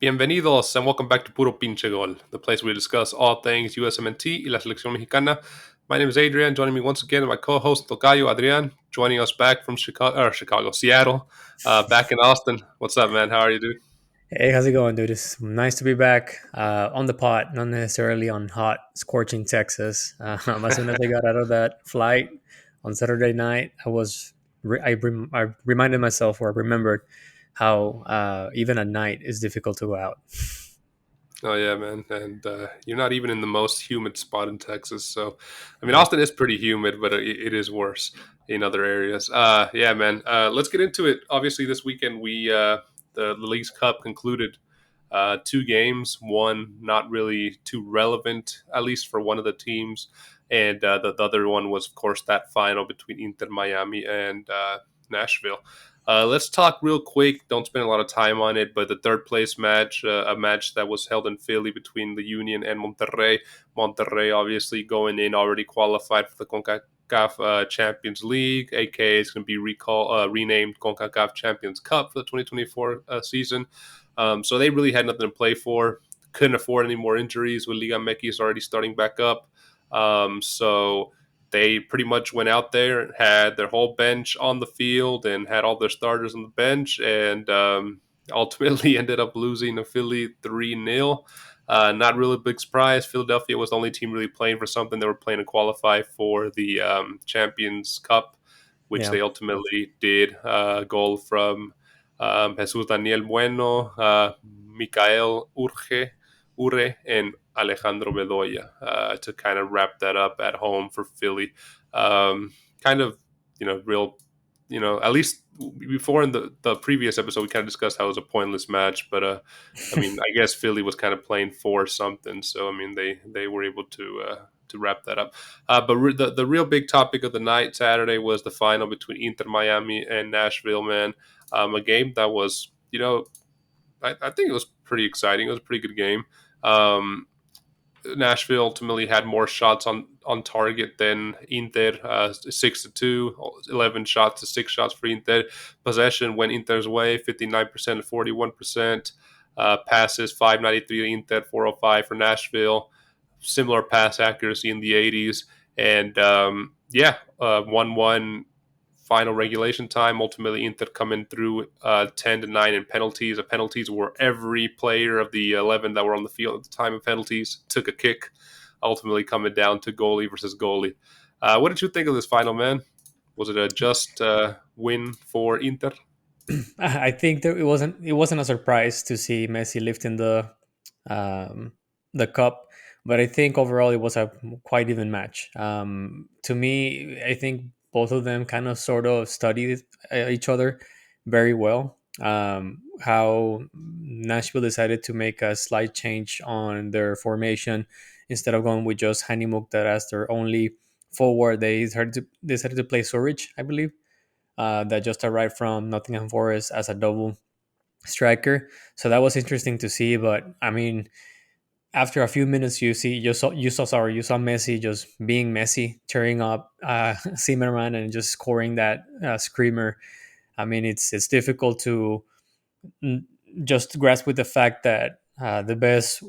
Bienvenidos and welcome back to Puro Pinche Gol, the place where we discuss all things usmnt y la selección mexicana. My name is Adrian. Joining me once again, my co-host Tocayo, Adrian, joining us back from Seattle, back in Austin. What's up, man? How are you, dude? Hey, how's it going, dude? It's nice to be back on the pot, not necessarily on hot, scorching Texas. As soon as I got out of that flight on Saturday night, I reminded myself, or remembered how even at night it's difficult to go out. Oh yeah, man, and you're not even in the most humid spot in Texas. So, I mean, Austin is pretty humid, but it is worse in other areas. Yeah, man. Let's get into it. Obviously, this weekend the Leagues Cup concluded. Two games, one not really too relevant, at least for one of the teams, and the other one was, of course, that final between Intermiami and Nashville. Let's talk real quick. Don't spend a lot of time on it, but the third place match, a match that was held in Philly between the Union and Monterrey. Monterrey obviously going in already qualified for the concacaf Champions League, aka it's going to be renamed concacaf Champions Cup for the 2024 season. So they really had nothing to play for. Couldn't afford any more injuries with ligamx already starting back up. So they pretty much went out there, had their whole bench on the field, and had all their starters on the bench, and ultimately ended up losing to Philly 3-0. Not really a big surprise. Philadelphia was the only team really playing for something. They were playing to qualify for the Champions Cup, which they ultimately did. Goal from Jesus Daniel Bueno, Micael Ure, and Alejandro Bedoya to kind of wrap that up at home for Philly. Kind of, at least before in the previous episode, we kind of discussed how it was a pointless match. But, I mean, I guess Philly was kind of playing for something. So, I mean, they were able to wrap that up. But the real big topic of the night Saturday was the final between Intermiami and Nashville, man. A game that was, I think it was pretty exciting. It was a pretty good game. Nashville ultimately had more shots on target than Inter, 6-2, 11 shots to 6 shots for Inter. Possession went Inter's way, 59% to 41%. Passes, 593 Inter, 405 for Nashville. Similar pass accuracy in the 80s. And 1-1 final regulation time. Ultimately, Inter coming through 10-9 in penalties. The penalties were every player of the 11 that were on the field at the time of penalties took a kick, ultimately coming down to goalie versus goalie. What did you think of this final, man? Was it a just win for Inter? I think that it wasn't a surprise to see Messi lifting the cup, but I think overall it was a quite even match. To me, I think both of them kind of sort of studied each other very well. How Nashville decided to make a slight change on their formation instead of going with just Hani Mukhtar as their only forward. They decided to play Surridge, I believe, that just arrived from Nottingham Forest as a double striker. So that was interesting to see. But I mean, after a few minutes, you saw Messi just being Messi, tearing up Zimmerman and just scoring that screamer. I mean, it's difficult to just grasp with the fact that the best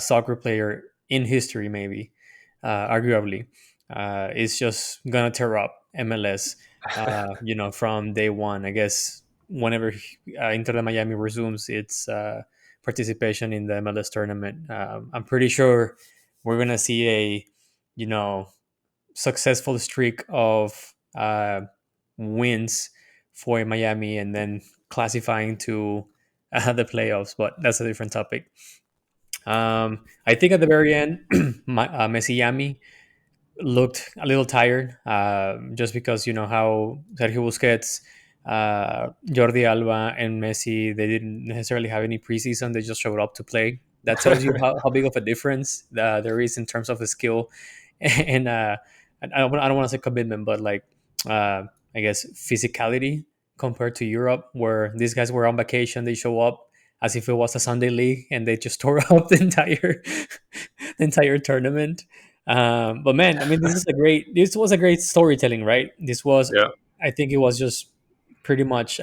soccer player in history, maybe arguably, is just gonna tear up MLS. From day one. I guess whenever Inter Miami resumes its participation in the MLS tournament, I'm pretty sure we're gonna see a successful streak of wins for Miami, and then classifying to the playoffs. But that's a different topic. I think at the very end, Messi Yami looked a little tired, just because you know how Sergio Busquets, Jordialba, and Messi, they didn't necessarily have any preseason. They just showed up to play. That tells you how big of a difference there is in terms of the skill and I don't want to say commitment, but like I guess physicality compared to Europe, where these guys were on vacation. They show up as if it was a Sunday league, and they just tore up the entire tournament. But man, I mean, this was a great storytelling, right? This was, Yeah. I think it was just pretty much.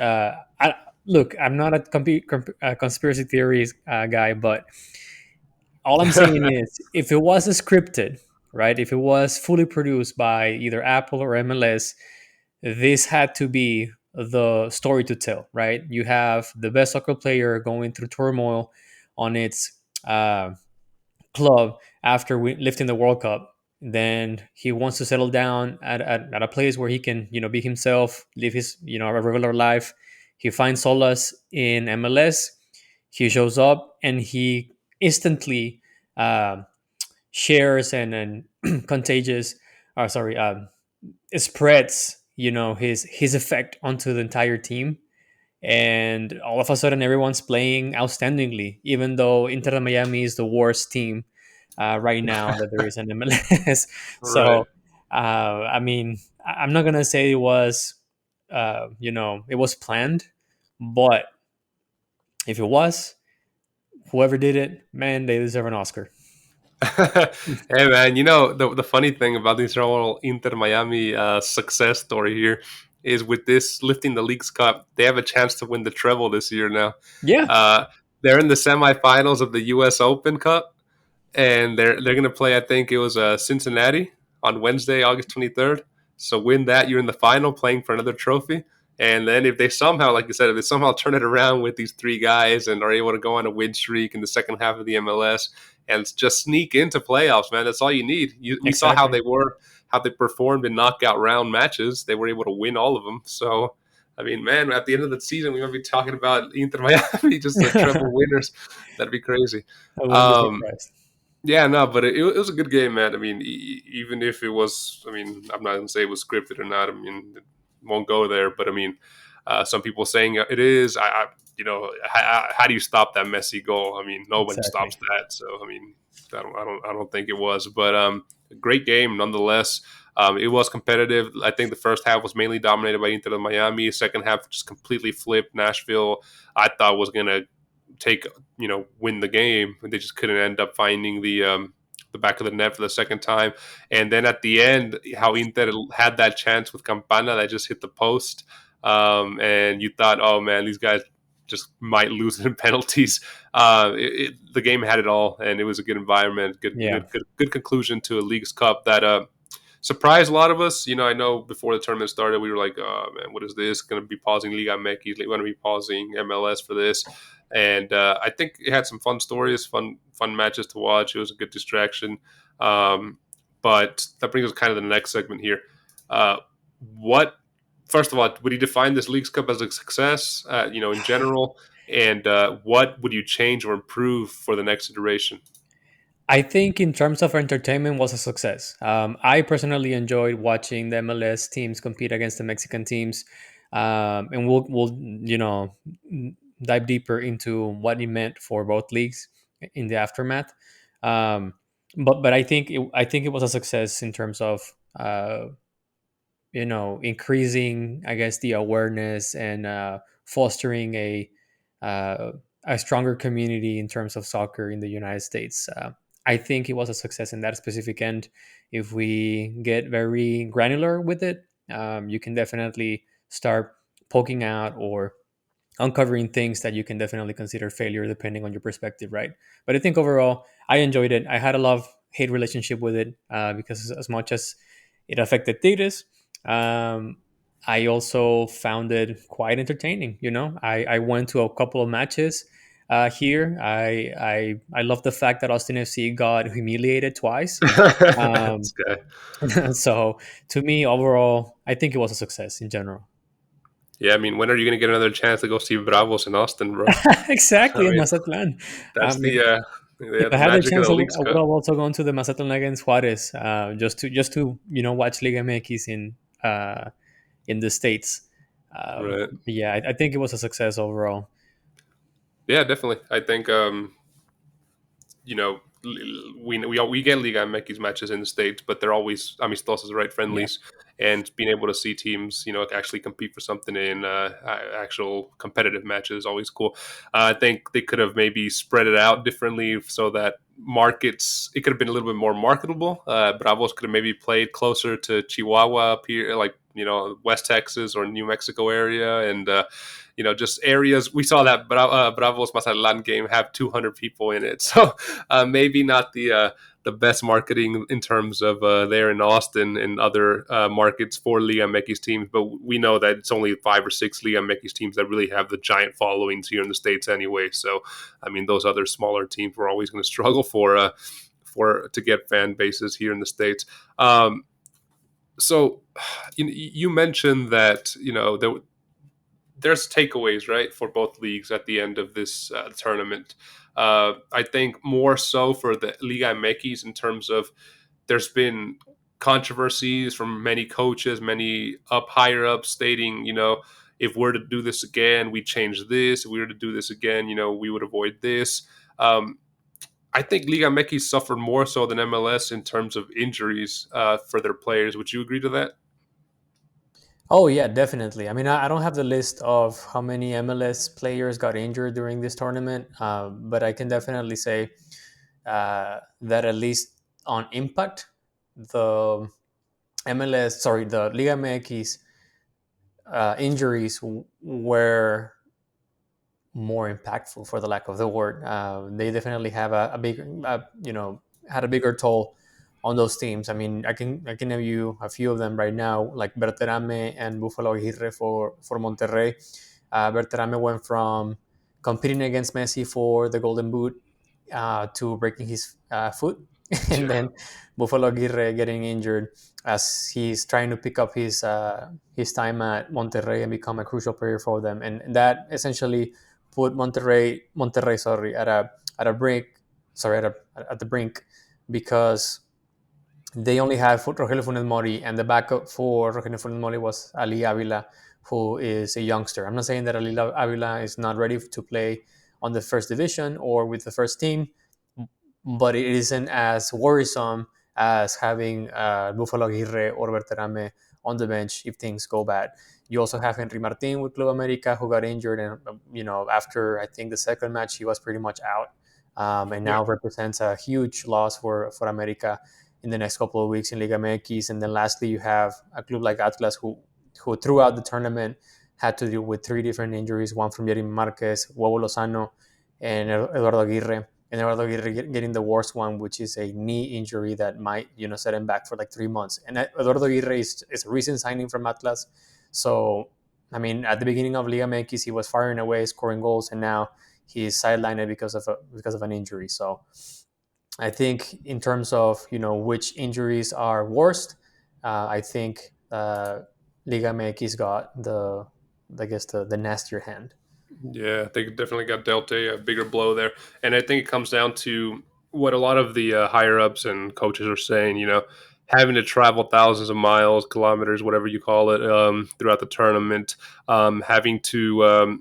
look, I'm not a conspiracy theories guy, but all I'm saying is, if it was scripted, right? If it was fully produced by either Apple or MLS, this had to be the story to tell, right? You have the best soccer player going through turmoil on its uh, club after lifting the World Cup. Then he wants to settle down at a place where he can, be himself, live his, a regular life. He finds solace in MLS. He shows up and he instantly uh, shares and contagious, sorry, spreads, his effect onto the entire team, and all of a sudden everyone's playing outstandingly, even though Inter Miami is the worst team right now that there is in MLS. Right. So, I mean, I'm not gonna say it was, it was planned, but if it was, whoever did it, man, they deserve an Oscar. Hey man, the funny thing about this whole Inter Miami success story here is with this lifting the Leagues Cup, they have a chance to win the treble this year now. Yeah, Uh, they're in the semifinals of the U.S. Open Cup, and they're gonna play. I think it was Cincinnati on Wednesday, August 23rd. So win that, you're in the final, playing for another trophy. And then if they somehow, like you said, if they somehow turn it around with these three guys and are able to go on a win streak in the second half of the MLS and just sneak into playoffs, man, that's all you need. We saw how exactly. they were, how they performed in knockout round matches. They were able to win all of them. So I mean, man, at the end of the season, we might be talking about Inter Miami, just the treble I winners. That'd be crazy. wouldn't be Um, surprised. yeah, no, but it was a good game, man. I mean, even if it was, I mean, I'm not gonna say it was scripted or not. I mean, it won't go there. But I mean, some people saying it is. How do you stop that messy goal? I mean, nobody Exactly. stops that. So I mean, I don't think it was. But a great game nonetheless. It was competitive. I think the first half was mainly dominated by Inter de Miami. Second half just completely flipped. Nashville, I thought was gonna take win the game. They just couldn't end up finding the back of the net for the second time. And then at the end, how Inter had that chance with Campana that just hit the post, and you thought, oh man, these guys just might lose in penalties. The game had it all, and it was a good environment. Yeah. Good conclusion to a Leagues Cup that surprised a lot of us. I know before the tournament started, we were like, "Oh man, what is this? Going to be pausing ligamx? Going to be pausing MLS for this?" And I think it had some fun stories, fun matches to watch. It was a good distraction. Um, but that brings us kind of to the next segment here. What First of all, would you define this Leagues Cup as a success? In general, and what would you change or improve for the next iteration? I think in terms of entertainment was a success. I personally enjoyed watching the MLS teams compete against the Mexican teams, and we'll dive deeper into what it meant for both leagues in the aftermath. Um, but I think it was a success in terms of increasing, I guess, the awareness and fostering uh, a stronger community in terms of soccer in the United States. I think it was a success in that specific end. If we get very granular with it, you can definitely start poking out or uncovering things that you can definitely consider failure depending on your perspective, right? But I think overall, I enjoyed it. I had a love hate relationship with it because as much as it affected Tigres, um, I also found it quite entertaining. I went to a couple of matches here. I love the fact that Austin FC got humiliated twice. That's Um, good. so to me, overall, I think it was a success in general. Yeah, I mean, when are you going to get another chance to go see Bravos in Austin, bro? I Exactly, in mean, Mazatlan. I that's mean, the if I the had the magic of chance, the I would, Leagues I would Cup, have also gone to the Mazatlan against Juarez, just to watch Liga MX in the states. right? Yeah, I think it was a success overall. Yeah, definitely. I think we get Liga MX matches in the states, but they're always amistosos, right? Yeah, Friendlies, and being able to see teams, actually compete for something in actual competitive matches is always cool. I think they could have maybe spread it out differently so that markets it could have been a little bit more marketable. Bravos could have maybe played closer to Chihuahua up here, like West Texas or New Mexico area, and just areas. We saw that Bravos Mazatlan game have 200 people in it, so maybe not the best marketing in terms of there in Austin and other markets for Liga MX teams, but we know that it's only 5 or 6 Liga MX teams that really have the giant followings here in the States anyway. So, I mean, those other smaller teams were always going to struggle to get fan bases here in the States. So, you mentioned that there's takeaways, right, for both leagues at the end of this tournament. I think more so for the Liga MX in terms of there's been controversies from many coaches, many higher ups stating, if we're to do this again, we change this. If we were to do this again, we would avoid this. I think Liga MX suffered more so than MLS in terms of injuries for their players. Would you agree to that? Oh yeah, definitely. I mean, I don't have the list of how many MLS players got injured during this tournament, but I can definitely say that at least on impact, the the Liga MX injuries were more impactful, for the lack of the word. They definitely have a big, had a bigger toll on those teams. I mean, I can name you a few of them right now, like Berterame and Buffalo Aguirre for Monterrey. Berterame went from competing against Messi for the Golden Boot to breaking his foot, and Yeah. then Buffalo Aguirre getting injured as he's trying to pick up his time at Monterrey and become a crucial player for them, and that essentially put Monterrey, sorry, at a break, sorry, at the brink, because they only had Rogelio Funes Mori, and the backup for Rogelio Funes Mori was Ali Avila, who is a youngster. I'm not saying that Ali Avila is not ready to play on the first division or with the first team, but it isn't as worrisome as having Buffalo Aguirre or Berterame on the bench if things go bad. You also have Henry Martin with Club America, who got injured, and after I think the second match, he was pretty much out, and Yeah. now represents a huge loss for America in the next couple of weeks in Liga MX. And then lastly, you have a club like Atlas, who throughout the tournament had to deal with 3 different injuries: one from Jeremy Marquez, Huevo Lozano, and Eduardo Aguirre. And Eduardo Aguirre getting the worst one, which is a knee injury that might set him back for like 3 months. And Eduardo Aguirre is a recent signing from Atlas, so I mean, at the beginning of Liga MX, he was firing away, scoring goals, and now he's sidelined because of an injury. So I think in terms of which injuries are worst, I think Liga MX got the nastier hand. Yeah, they definitely got dealt a bigger blow there, and I think it comes down to what a lot of the higher ups and coaches are saying. Having to travel thousands of miles, kilometers, whatever you call it, throughout the tournament, having to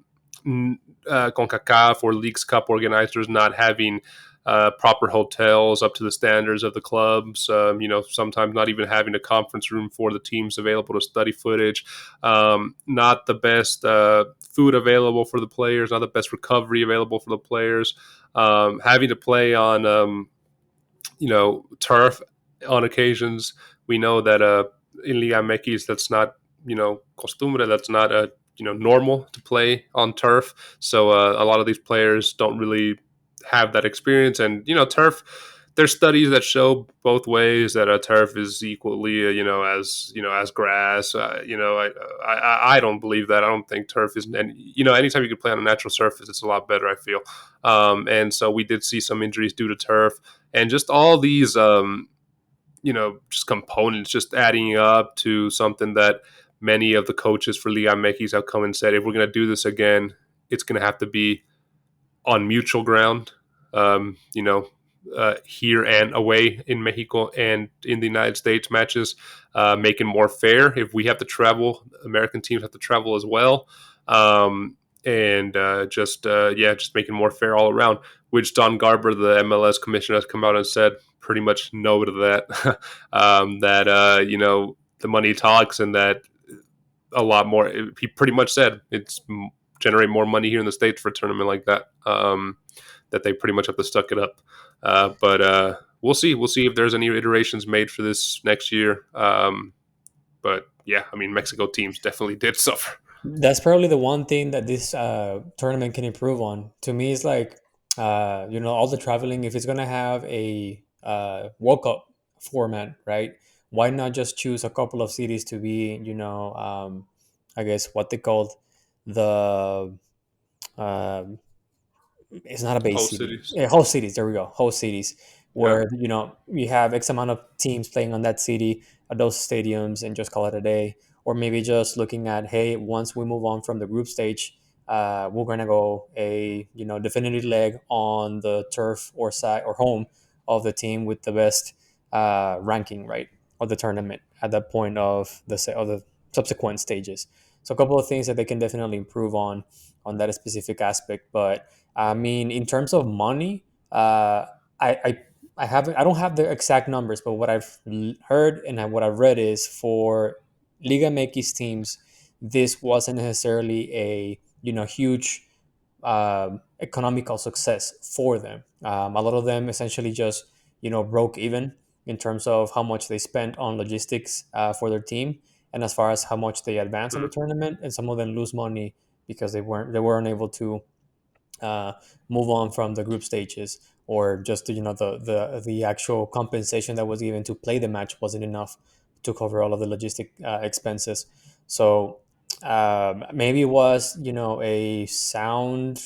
concacaf or leagues cup organizers not having proper hotels up to the standards of the clubs. Sometimes not even having a conference room for the teams available to study footage. Not the best food available for the players. Not the best recovery available for the players. Having to play on turf on occasions. We know that in Liga MX that's not costumbre. That's not normal to play on turf. So a lot of these players don't really have that experience. And turf. There's studies that show both ways that a turf is equally, as grass. I don't believe that. I don't think turf is, and anytime you can play on a natural surface, it's a lot better. I feel, and so we did see some injuries due to turf, and just all these, just components, just adding up to something that many of the coaches for Liga MX have come and said, if we're going to do this again, it's going to have to be on mutual ground, here and away in Mexico and in the United States matches, making more fair. If we have to travel, American teams have to travel as well. And just making more fair all around, which Don Garber, the MLS commissioner, has come out and said pretty much no to that, that the money talks, and that a lot more, he pretty much said it's generate more money here in the States for a tournament like that, that they pretty much have to suck it up. But we'll see. We'll see if there's any iterations made for this next year. But yeah, I mean, Mexico teams definitely did suffer. That's probably the one thing that this tournament can improve on. To me, it's like, all the traveling. If it's gonna have a World Cup format, right? Why not just choose a couple of cities to be, I guess what they called the um it's not a base Host city. cities. Yeah, host cities. There we go. Host cities Yeah. where you have X amount of teams playing on that city at those stadiums and just call it a day. Or maybe just looking at, hey, once we move on from the group stage, we're gonna go a definitive leg on the turf or side or home of the team with the best ranking, right, of the tournament at that point of the subsequent stages. So a couple of things that they can definitely improve on that specific aspect, but I mean, in terms of money, I, I I don't have the exact numbers, but what I've heard and what I've read is for Liga MX teams, this wasn't necessarily a huge economical success for them. A lot of them essentially just broke even in terms of how much they spent on logistics for their team, and as far as how much they advance in the Mhm. tournament, and some of them lose money because they weren't able to uh, move on from the group stages, or just the actual compensation that was given to play the match wasn't enough to cover all of the logistic expenses. So maybe it was a sound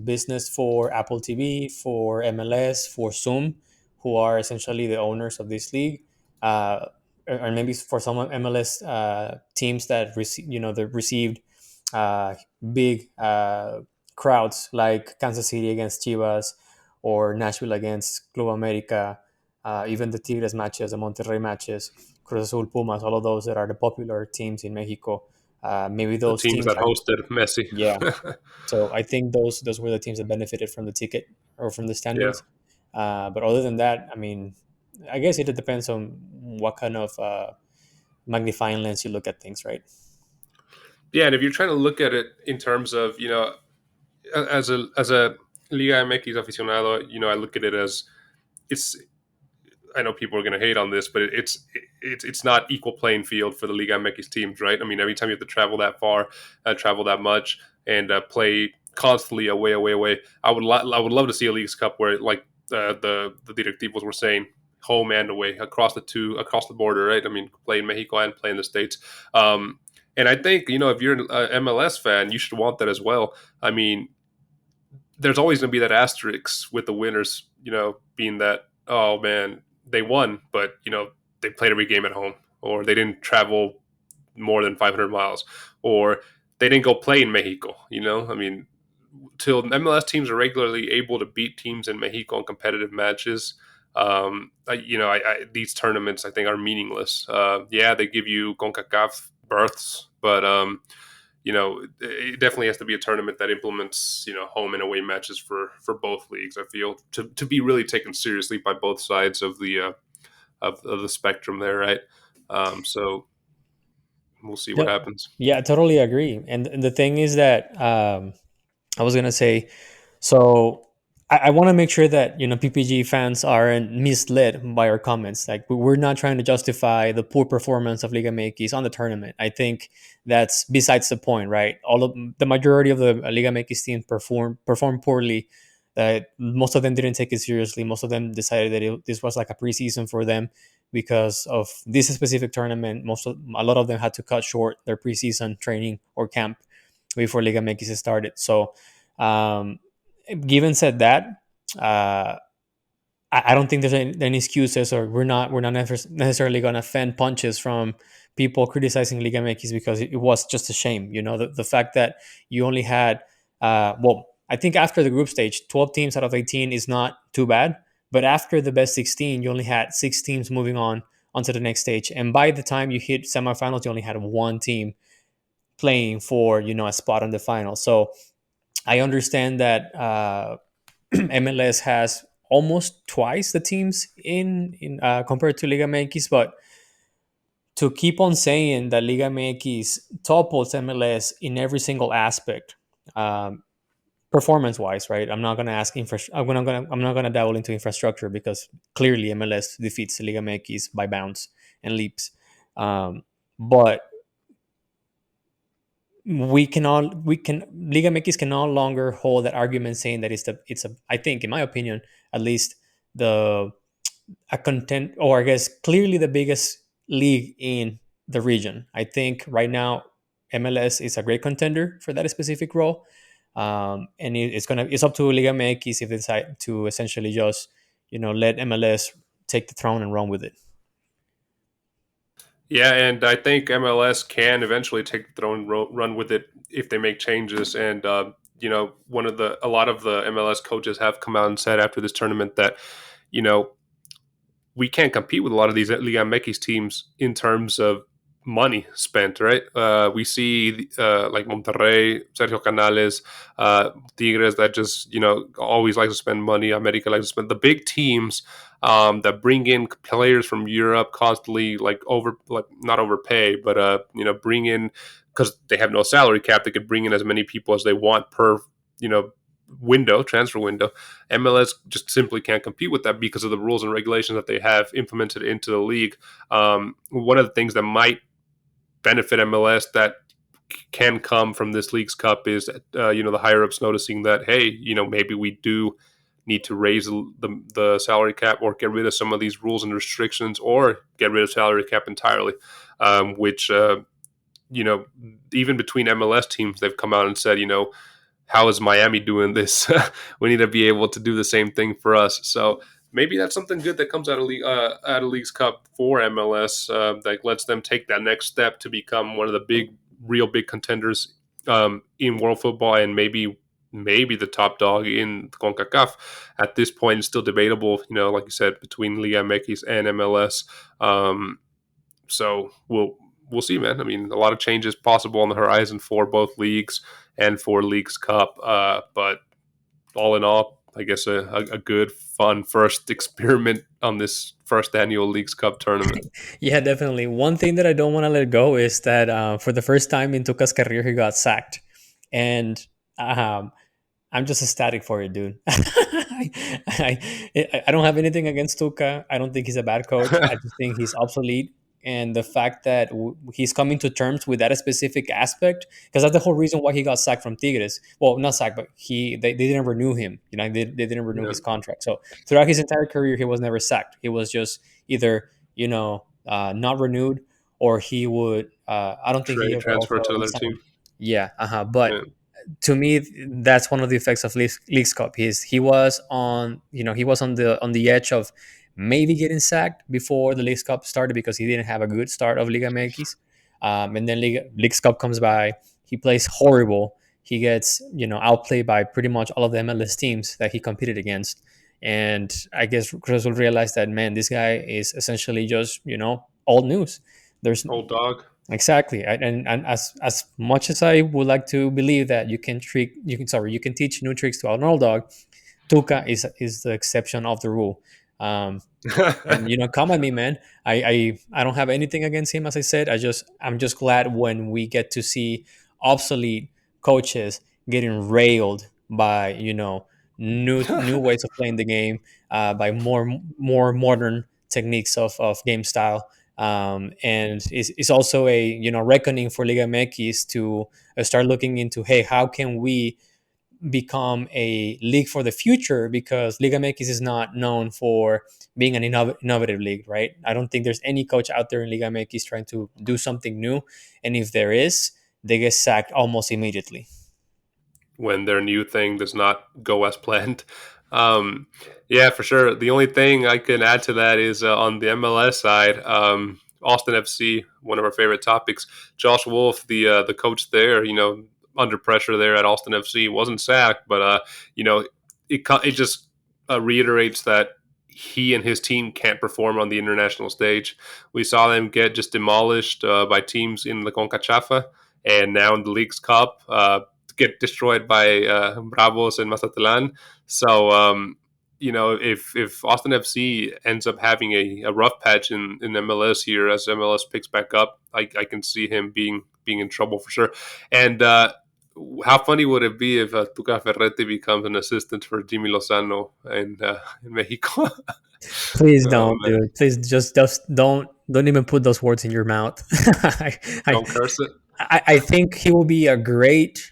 business for Apple TV, for MLS, for Zoom, who are essentially the owners of this league. Uh, or maybe for some MLS teams that received uh, big crowds like Kansas City against Chivas or Nashville against Club America, even the Tigres matches, the Monterrey matches, Cruz Azul, Pumas, all of those that are the popular teams in Mexico. Maybe The those teams teams that are, hosted Messi. yeah. So I think those were the teams that benefited from the ticket or from the Yeah. standards. But other than that, I mean, I guess it depends on what kind of magnifying lens you look at things, right? Yeah, and if you're trying to look at it in terms of, as a Liga MX aficionado, I look at it as it's. I know people are going to hate on this, but it's not equal playing field for the Liga MX teams, right? I mean, every time you have to travel that far, travel that much, and play constantly away, away, away. I would love to see a Leagues Cup where, like the directivos were saying, home and away across the border, right? I mean, play in Mexico and play in the States. And I think if you're an MLS fan, you should want that as well. I mean, there's always going to be that asterisk with the winners, being that, oh man, they won, but they played every game at home, or they didn't travel more than 500 miles, or they didn't go play in Mexico. I mean, till MLS teams are regularly able to beat teams in Mexico in competitive matches. These tournaments I think are meaningless. Yeah, they give you concacaf berths, but it definitely has to be a tournament that implements home and away matches for both leagues. I feel to be really taken seriously by both sides of the spectrum there, right? So we'll see what No, happens. yeah, I totally agree. And the thing is that I was gonna say, so I want to make sure that PPG fans aren't misled by our comments. Like we're not trying to justify the poor performance of Liga MX on the tournament. I think that's besides the point, right? All of the majority of the Liga MX team performed poorly. Most of them didn't take it seriously. Most of them decided that this was like a preseason for them because of this specific tournament. A lot of them had to cut short their preseason training or camp before Liga MX started. So, um, given said that, uh, I don't think there's any excuses, or we're not necessarily going to fend punches from people criticizing Liga MX because it was just a shame. The fact that you only had, I think after the group stage, 12 teams out of 18 is not too bad. But after the best 16, you only had six teams moving on onto the next stage. And by the time you hit semifinals, you only had one team playing for a spot in the final. So I understand that MLS has almost twice the teams in compared to Liga MX, but to keep on saying that Liga MX topples MLS in every single aspect, um, performance wise, right? I'm not gonna ask I'm not gonna dabble into infrastructure because clearly MLS defeats Liga MX by bounds and leaps. But we can Liga MX can no longer hold that argument saying that it's a I think in my opinion at least the a content or I guess clearly the biggest league in the region. I think right now MLS is a great contender for that specific role. And it's up to Liga MX if they decide to essentially just let MLS take the throne and run with it. Yeah, and I think MLS can eventually take the throne, run with it if they make changes. And a lot of the MLS coaches have come out and said after this tournament that you know we can't compete with a lot of these Liga MX teams in terms of money spent, right? We see like Monterrey, Sergio Canales, Tigres that just always like to spend money. America likes to spend the big teams that bring in players from Europe constantly, like not overpay, but bring in because they have no salary cap. They could bring in as many people as they want per you know transfer window. MLS just simply can't compete with that because of the rules and regulations that they have implemented into the league. One of the things that might benefit MLS that can come from this league's cup is the higher ups noticing that, hey, maybe we do need to raise the salary cap or get rid of some of these rules and restrictions or get rid of salary cap entirely, which you know even between MLS teams they've come out and said, how is Miami doing this? We need to be able to do the same thing for us. So maybe that's something good that comes out of League's Cup for MLS that lets them take that next step to become one of the real big contenders in world football, and maybe the top dog in CONCACAF. At this point, it's still debatable. Like you said, between Liga MX and MLS. So we'll see, man. I mean, a lot of changes possible on the horizon for both leagues and for Leagues Cup. But all in all, I guess a good, fun first experiment on this first annual Leagues Cup tournament. Yeah, definitely. One thing that I don't want to let go is that for the first time in Tuca's career, he got sacked, and um, I'm just ecstatic for it, dude. I don't have anything against Tuca. I don't think he's a bad coach. I just think he's obsolete. And the fact that he's coming to terms with that specific aspect, because that's the whole reason why he got sacked from Tigres. Well, not sacked, but they didn't renew him. They didn't renew Yeah, his contract. So throughout his entire career, he was never sacked. He was just either not renewed, or he would. I don't think he trade ever transfer also to another team. resigned. Yeah, but Yeah, to me that's one of the effects of Leagues Cup. He was on on the edge of maybe getting sacked before the Leagues Cup started because he didn't have a good start of Liga MX. And then Leagues Cup comes by, he plays horrible. He gets outplayed by pretty much all of the MLS teams that he competed against. And I guess Cruz will realize that, man, this guy is essentially just old news. There's old dog. Exactly, and as much as I would like to believe that you can teach new tricks to an old dog, Tuca is the exception of the rule. Um, and come at me, man. I don't have anything against him, as I said. I'm just glad when we get to see obsolete coaches getting railed by new ways of playing the game, by more modern techniques of game style. And it's also a reckoning for Liga MX to start looking into, hey, how can we become a league for the future, because Liga MX is not known for being an innovative league, right? I don't think there's any coach out there in Liga MX trying to do something new, and if there is, they get sacked almost immediately. When their new thing does not go as planned. Yeah, for sure. The only thing I can add to that is on the MLS side, Austin FC, one of our favorite topics. Josh Wolf, the coach there, under pressure there at Austin FC, wasn't sacked, but it just reiterates that he and his team can't perform on the international stage. We saw them get just demolished by teams in the CONCACAF, and now in the League's Cup, get destroyed by Bravos and Mazatlan. So, if Austin FC ends up having a rough patch in MLS here as MLS picks back up, I can see him being in trouble for sure. And how funny would it be if Tuca Ferretti becomes an assistant for Jimmy Lozano in Mexico? Please Oh don't, man, dude. Please just don't even put those words in your mouth. I, I don't curse it. I think he will be a great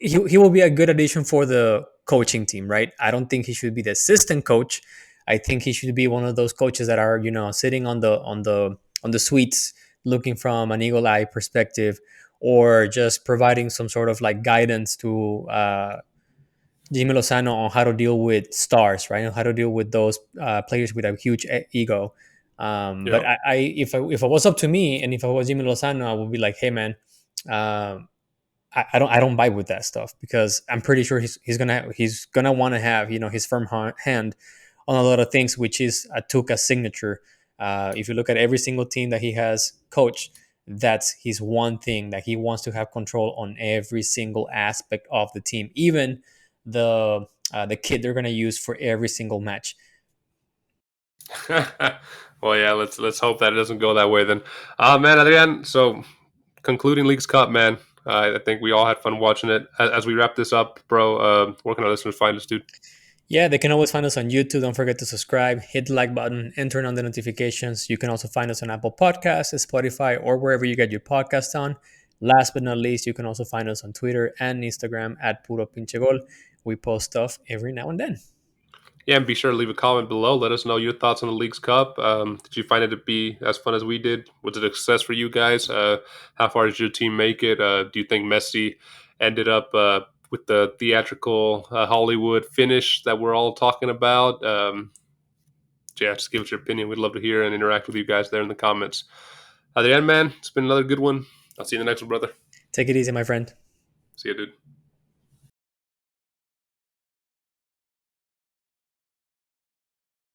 he will be a good addition for the coaching team, right? I don't think he should be the assistant coach. I think he should be one of those coaches that are, sitting on the suites, looking from an eagle eye perspective, or just providing some sort of like guidance to Jimmy Lozano on how to deal with stars, right? And how to deal with those players with a huge ego. But Yeah. if it was up to me, and if I was Jimmy Lozano, I would be like, hey man, um, I don't buy with that stuff, because I'm pretty sure he's gonna want to have, his firm hand on a lot of things, which is a Tuca signature. If you look at every single team that he has coached, that's his one thing, that he wants to have control on every single aspect of the team, even the kid they're gonna use for every single match. Well, yeah. Let's hope that it doesn't go that way then. Man, Adrian. So concluding Leagues Cup, man. I think we all had fun watching it. As we wrap this up, bro, where can our listeners find us, dude? Yeah, they can always find us on YouTube. Don't forget to subscribe, hit the like button, and turn on the notifications. You can also find us on Apple Podcasts, Spotify, or wherever you get your podcasts on. Last but not least, you can also find us on Twitter and Instagram at Puro Pinche Gol. We post stuff every now and then. Yeah, and be sure to leave a comment below. Let us know your thoughts on the Leagues Cup. Did you find it to be as fun as we did? Was it a success for you guys? How far did your team make it? Do you think Messi ended up with the theatrical Hollywood finish that we're all talking about? Yeah, just give us your opinion. We'd love to hear and interact with you guys there in the comments. At the end, man, it's been another good one. I'll see you in the next one, brother. Take it easy, my friend. See you, dude.